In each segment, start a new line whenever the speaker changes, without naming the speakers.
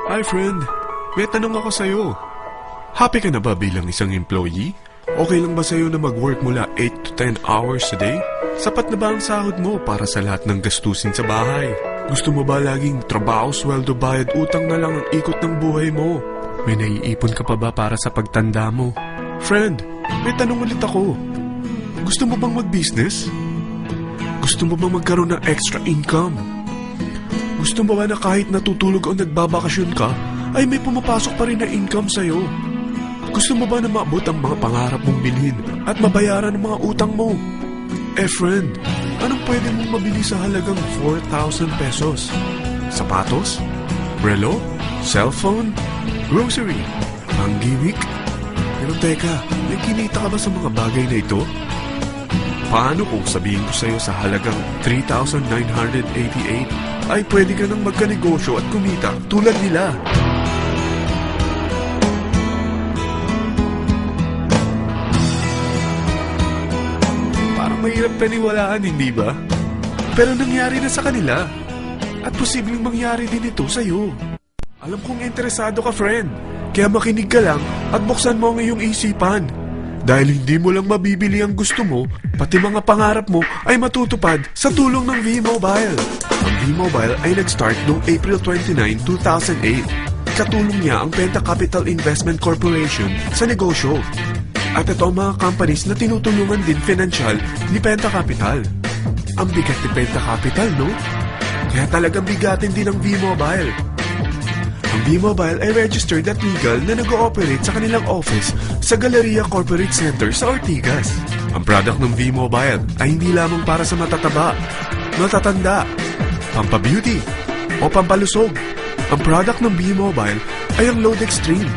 Hi friend, may tanong ako sa'yo. Happy ka na ba bilang isang employee? Okay lang ba sa'yo na mag-work mula 8 to 10 hours a day? Sapat na ba ang sahod mo para sa lahat ng gastusin sa bahay? Gusto mo ba laging trabaho, sweldo, bayad, utang na lang ang ikot ng buhay mo? May naiipon ka pa ba para sa pagtanda mo? Friend, may tanong ulit ako. Gusto mo bang mag-business? Gusto mo bang magkaroon ng extra income? Gusto mo ba na kahit natutulog o nagbabakasyon ka, ay may pumapasok pa rin na income sa'yo? Gusto mo ba na maabot ang mga pangarap mong bilhin at mabayaran ang mga utang mo? Friend, anong pwede mong mabili sa halagang 4,000 pesos? Sapatos? Relo? Cellphone? Grocery? Pang-gimmick? Pero teka, may kinita ka ba sa mga bagay na ito? Paano kung sabihin ko sa'yo sa halagang 3,988 ay pwede ka nang magkanegosyo at kumita tulad nila? Parang mahirap paniwalaan, hindi ba? Pero nangyari na sa kanila. At posibleng mangyari din ito sa'yo. Alam kong interesado ka, friend. Kaya makinig ka lang at buksan mo ang iyong isipan. Dahil hindi mo lang mabibili ang gusto mo, pati mga pangarap mo ay matutupad sa tulong ng V-Mobile. Ang V-Mobile ay nag-start noong April 29, 2008. Katulong niya ang Penta Capital Investment Corporation sa negosyo. At ito ang mga companies na tinutulungan din financial ni Penta Capital. Ang bigat ni Penta Capital, no? Kaya talagang bigatin din ang V-Mobile. Ang V-Mobile ay registered at legal na nag-ooperate sa kanilang office sa Galleria Corporate Center sa Ortigas. Ang product ng V-Mobile ay hindi lamang para sa matataba, matatanda, pampabeauty, o pampalusog. Ang product ng V-Mobile ay ang Load Extreme,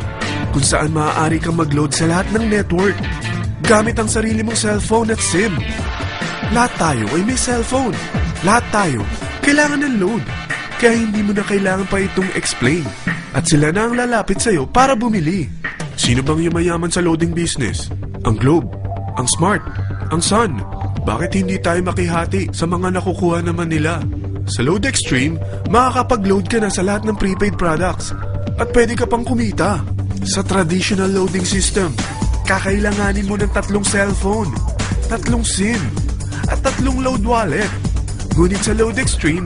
kung saan maaari kang mag-load sa lahat ng network gamit ang sarili mong cellphone at SIM. Lahat tayo ay may cellphone. Lahat tayo kailangan ng load. Kaya hindi mo na kailangan pa itong explain. At sila na ang lalapit sa'yo para bumili. Sino bang yumayaman sa loading business? Ang Globe, ang Smart, ang Sun. Bakit hindi tayo makihati sa mga nakukuha naman nila? Sa Load Extreme, makakapag-load ka na sa lahat ng prepaid products. At pwede ka pang kumita. Sa traditional loading system, kakailanganin mo ng 3 cellphone, 3 SIM, at 3 load wallet. Ngunit sa Load Extreme,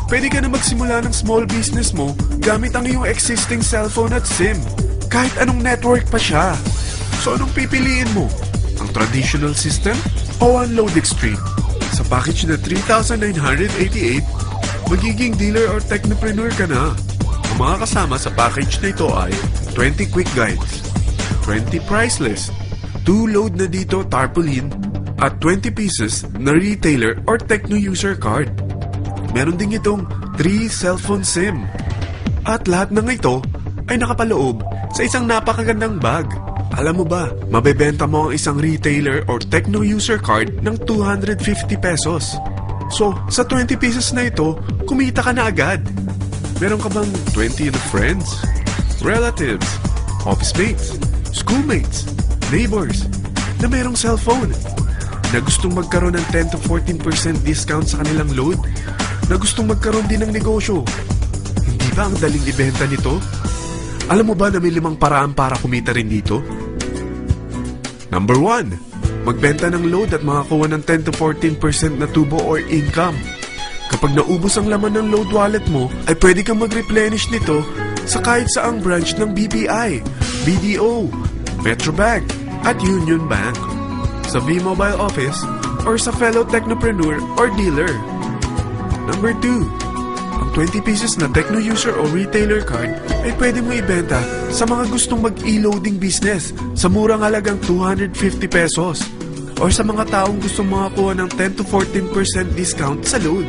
pwede ka na magsimula ng small business mo gamit ang iyong existing cellphone at SIM. Kahit anong network pa siya. So anong pipiliin mo? Ang traditional system o ang Load Extreme? Sa package na 3,988, magiging dealer or technopreneur ka na. Ang mga kasama sa package na ito ay 20 quick guides, 20 price list, 2 load na dito tarpaulin, at 20 pieces na retailer or techno user card. Meron din itong 3 cellphone SIM. At lahat ng ito ay nakapaloob sa isang napakagandang bag. Alam mo ba, mabebenta mo ang isang retailer or techno user card ng 250 pesos. So, sa 20 pieces na ito, kumita ka na agad. Meron ka bang 20 na friends, relatives, office mates, schoolmates, neighbors na merong cellphone? Na gustong magkaroon ng 10 to 14% discount sa kanilang load? Na gustong magkaroon din ng negosyo? Hindi ba ang daling ibenta nito? Alam mo ba na may 5 paraan para kumita rin dito? Number 1, magbenta ng load at makakuha ng 10 to 14% na tubo or income. Kapag naubos ang laman ng load wallet mo, ay pwede kang mag-replenish nito sa kahit saang branch ng BPI, BDO, Metrobank, at Union Bank, sa V-Mobile office, or sa fellow technopreneur or dealer. Number 2, ang 20 pieces na techno user o retailer card ay pwede mo ibenta sa mga gustong mag-e-loading business sa murang halagang 250 pesos or sa mga taong gustong makakuha ng 10 to 14% discount sa load.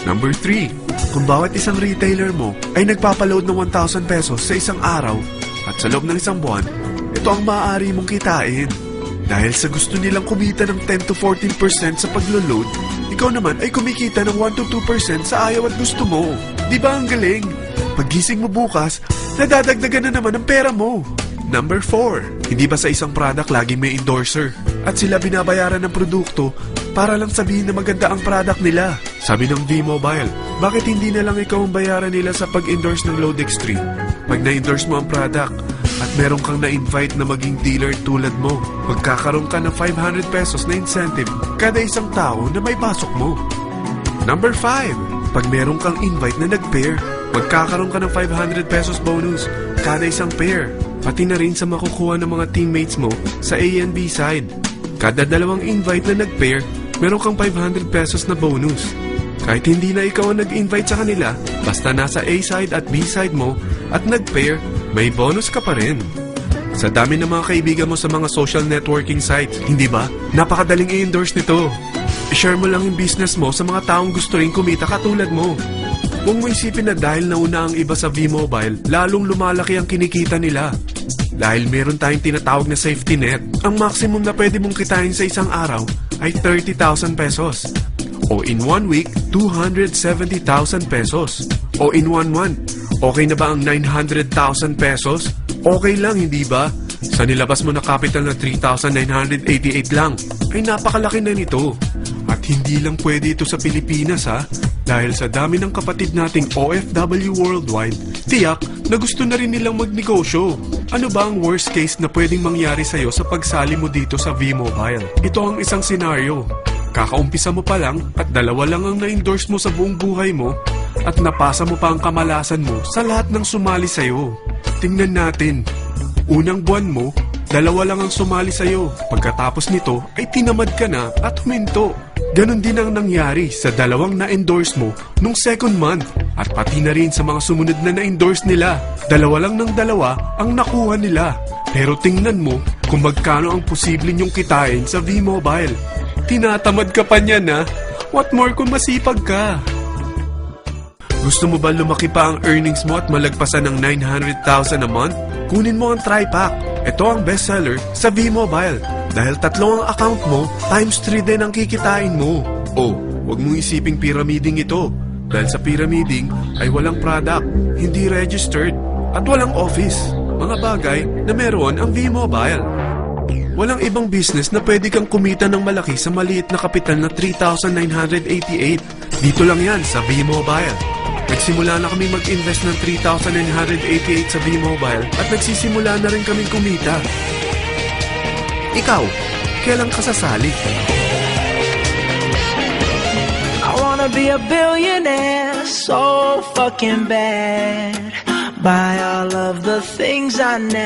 Number 3, kung bawat isang retailer mo ay nagpapaload ng 1,000 pesos sa isang araw at sa loob ng isang buwan, ito ang maaari mong kitain. Dahil sa gusto nilang kumita ng 10 to 14% sa paglo-load, ikaw naman ay kumikita ng 1 to 2% sa ayaw at gusto mo. Di ba ang galing? Paggising mo bukas, nadadagdagan na naman ang pera mo. Number 4, hindi ba sa isang product laging may endorser? At sila binabayaran ng produkto para lang sabihin na maganda ang product nila. Sabi ng V-Mobile, bakit hindi na lang ikaw ang bayaran nila sa pag-endorse ng Load Extreme? Pag na-endorse mo ang product at meron kang na-invite na maging dealer tulad mo, magkakaroon ka ng 500 pesos na incentive kada isang tao na may pasok mo. Number 5, pag meron kang invite na nag-pair, magkakaroon ka ng 500 pesos bonus kada isang pair. Pati na rin sa makukuha ng mga teammates mo sa A and B side. Kada dalawang invite na nag-pair, meron kang 500 pesos na bonus. Kahit hindi na ikaw ang nag-invite sa kanila, basta nasa A side at B side mo at nag-pair, may bonus ka pa rin. Sa dami ng mga kaibigan mo sa mga social networking sites, hindi ba? Napakadaling i-endorse nito. I-share mo lang yung business mo sa mga taong gusto rin kumita katulad mo. Huwag mo isipin na dahil nauna ang iba sa V-Mobile, lalong lumalaki ang kinikita nila. Dahil meron tayong tinatawag na safety net, ang maximum na pwede mong kitain sa isang araw ay 30,000 pesos. O in 1 week, 270,000 pesos. O in 1 month, okay na ba ang 900,000 pesos? Okay lang, hindi ba? Sa nilabas mo na capital na 3,988 lang, ay napakalaki na nito. At hindi lang pwede ito sa Pilipinas ha, dahil sa dami ng kapatid nating OFW worldwide, tiyak na gusto na rin nilang magnegosyo. Ano ba ang worst case na pwedeng mangyari sa'yo sa pagsali mo dito sa V-Mobile? Ito ang isang senaryo. Kakaumpisa mo pa lang at dalawa lang ang na-endorse mo sa buong buhay mo at napasa mo pa ang kamalasan mo sa lahat ng sumali sa'yo. Tingnan natin. Unang buwan mo, dalawa lang ang sumali sa'yo. Pagkatapos nito ay tinamad ka na at huminto. Ganon din ang nangyari sa dalawang na-endorse mo nung second month at pati na rin sa mga sumunod na na-endorse nila. Dalawa lang ng dalawa ang nakuha nila. Pero tingnan mo kung magkano ang posible nyong kitain sa V-Mobile. Tinatamad ka pa niyan ha? What more kung masipag ka? Gusto mo ba lumaki pa ang earnings mo at malagpasan ng 900,000 a month? Kunin mo ang TriPack. Ito ang bestseller sa V-Mobile. Dahil 3 ang account mo, times 3 din ang kikitain mo. Oh, huwag mong isiping pyramiding ito. Dahil sa pyramiding ay walang product, hindi registered, at walang office. Mga bagay na meron ang V-Mobile. Walang ibang business na pwede kang kumita ng malaki sa maliit na kapital na 3,988. Dito lang yan sa V-Mobile. Nagsimula na kami mag-invest ng 3,988 sa V-Mobile at nagsisimula na rin kaming kumita. Ikaw, kailan ka sasali?
I wanna be a billionaire so fucking bad. Buy all of the things I never